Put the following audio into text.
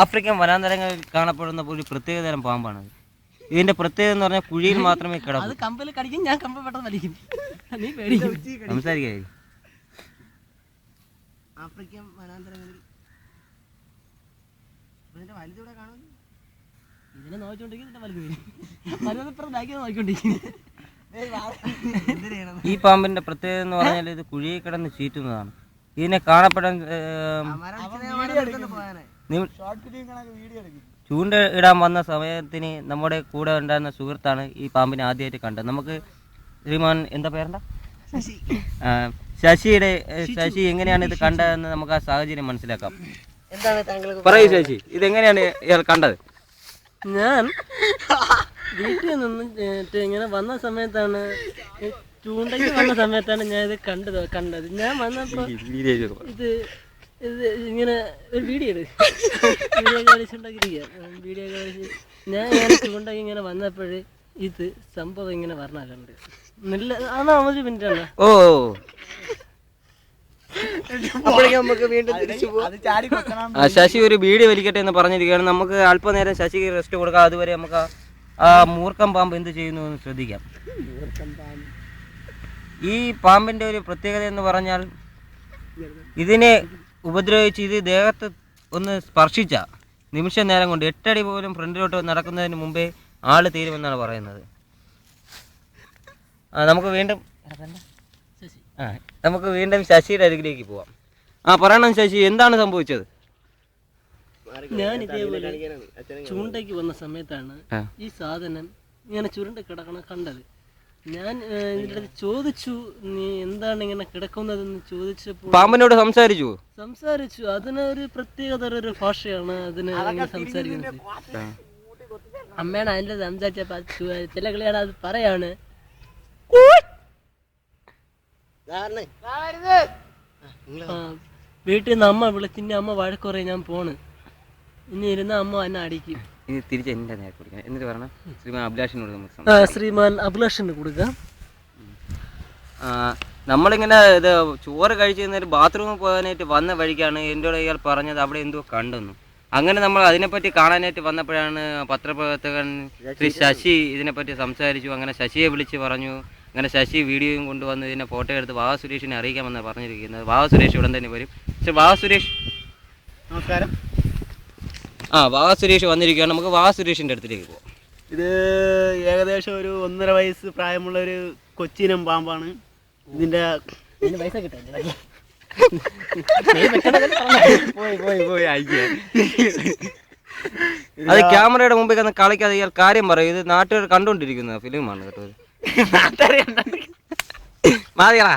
African വനാന്തരങ്ങളിൽ കാണപ്പെടുന്ന ഒരു പ്രത്യേകതരം പാമ്പാണ്. ഇതിന്റെ പ്രത്യേകത എന്ന് പറഞ്ഞാൽ കുഴിയിൽ മാത്രമേ കിടക്കൂ. സംസാരിക്കായി. ആഫ്രിക്കൻ വനാന്തരങ്ങളിൽ ഈ പാമ്പിന്റെ പ്രത്യേകത എന്ന് പറഞ്ഞാൽ ഇത് കുഴിയിൽ കിടന്ന് ചീറ്റുന്നതാണ്. ഇതിനെ കാണപ്പെടാൻ ചൂണ്ട ഇടാൻ വന്ന സമയത്തിന് നമ്മുടെ കൂടെ ഉണ്ടായിരുന്ന സുഹൃത്താണ് ഈ പാമ്പിനെ ആദ്യമായിട്ട് കണ്ടത്. നമുക്ക് ശ്രീമാൻ എന്താ പേരെന്താ? ശശി എങ്ങനെയാണ് ഇത് കണ്ടതെന്ന് നമുക്ക് ആ സാഹചര്യം മനസ്സിലാക്കാം. പറയൂ ശശി, ഇതെങ്ങനെയാണ് ഇയാൾ കണ്ടത്? ഞാൻ വീട്ടിൽ നിന്ന് ഇങ്ങനെ വന്ന സമയത്താണ്, ചൂണ്ടയ്ക്ക് വന്ന സമയത്താണ് ഞാൻ ഇത് കണ്ടത്. ഞാൻ വന്നപ്പോൾ ഇത് ഇങ്ങനെ ഒരു വീഡിയോ കളിച്ചുണ്ടാക്കിയിരിക്കുക. വീഡിയോ കളിച്ച് ഞാൻ ഇങ്ങനെ ചൂണ്ടയ്ക്ക് ഇങ്ങനെ വന്നപ്പോൾ ഇത് സംഭവം ഇങ്ങനെ പറഞ്ഞ കണ്ട് നല്ല അതാ 50 മിനിറ്റാണ്. ഓ ശശി ഒരു വീഡിയോ വലിക്കട്ടെ എന്ന് പറഞ്ഞിരിക്കുകയാണ്. നമുക്ക് അല്പനേരം ശശിക്ക് റെസ്റ്റ് കൊടുക്കാം. അതുവരെ നമുക്ക് ആ മൂർഖം പാമ്പ് എന്ത് ചെയ്യുന്നു എന്ന് ശ്രദ്ധിക്കാം. ഈ പാമ്പിന്റെ ഒരു പ്രത്യേകത എന്ന് പറഞ്ഞാൽ ഇതിനെ ഉപദ്രവിച്ച് ഇത് ദേഹത്ത് ഒന്ന് സ്പർശിച്ച നിമിഷ നേരം കൊണ്ട് 8 അടി പോലും ഫ്രണ്ടിലോട്ട് നടക്കുന്നതിന് മുമ്പേ ആള് തീരുമെന്നാണ് പറയുന്നത്. നമുക്ക് വീണ്ടും ശശിയുടെ അരികിലേക്ക് പോവാം. പറയണം ശശി, എന്താണ് സംഭവിച്ചത്? ഞാൻ ഇതേപോലെ ചൂണ്ടയ്ക്ക് വന്ന സമയത്താണ് ഈ സാധനം ഇങ്ങനെ ചുരുണ്ട് കിടക്കണം കണ്ടത്. ഞാൻ ഇതിന്റെ ചോദിച്ചു, നീ എന്താണ് ഇങ്ങനെ കിടക്കുന്നതെന്ന് ചോദിച്ചപ്പോൾ പാമ്പിനോട് സംസാരിച്ചു. അതിനൊരു പ്രത്യേകത ഒരു ഭാഷയാണ് അതിന് സംസാരിക്കുന്നത്. അമ്മയാണ് അതിന്റെ സംസാരിച്ചപ്പോ ചില കളിയാണ് അത് പറയാണ്. വീട്ടിൽ നിന്ന് അമ്മ വിളിച്ചിന്റെ അമ്മ വഴക്കുറേ ഞാൻ പോണ്, ഇനി ഇരുന്ന അമ്മ എന്നെ അടിക്കും. ശ്രീമാൻ അഭിലാഷിന് കൊടുക്കാം. നമ്മളിങ്ങനെ ഇത് ചോറ് കഴിച്ചു ബാത്റൂമിൽ പോകാനായിട്ട് വന്ന വഴിക്കാണ് എൻ്റെ ഇയാൾ പറഞ്ഞത് അവിടെ എന്തോ കണ്ടെന്നു. അങ്ങനെ നമ്മൾ അതിനെപ്പറ്റി കാണാനായിട്ട് വന്നപ്പോഴാണ് പത്രപ്രവർത്തകൻ ശ്രീ ശശി ഇതിനെപ്പറ്റി സംസാരിച്ചു. അങ്ങനെ ശശിയെ വിളിച്ച് പറഞ്ഞു. അങ്ങനെ ശശി വീഡിയോയും കൊണ്ടുവന്ന് ഇതിനെ ഫോട്ടോ എടുത്ത് വാഹ സുരേഷിനെ അറിയിക്കാമെന്നാണ് പറഞ്ഞിരിക്കുന്നത്. വാഹ സുരേഷ് ഉടൻ തന്നെ വരും. പക്ഷെ വാഹ സുരേഷ് നമസ്കാരം. വാഹ സുരേഷ് വന്നിരിക്കുകയാണ്. നമുക്ക് വാഹ സുരേഷിൻ്റെ അടുത്തേക്ക് പോകാം. ഇത് ഏകദേശം ഒരു 1.5 വയസ്സ് പ്രായമുള്ള ഒരു കൊച്ചിനം പാമ്പാണ്. ഇതിന്റെ പൈസ കിട്ടാൻ അത് ക്യാമറയുടെ മുമ്പിൽ നിന്ന് കളിക്കാതെ ഇയാൾ കാര്യം പറയും. ഇത് നാട്ടുകാർ കണ്ടുകൊണ്ടിരിക്കുന്ന ഫിലിമാണ് കേട്ടോ. മാറിയടാ.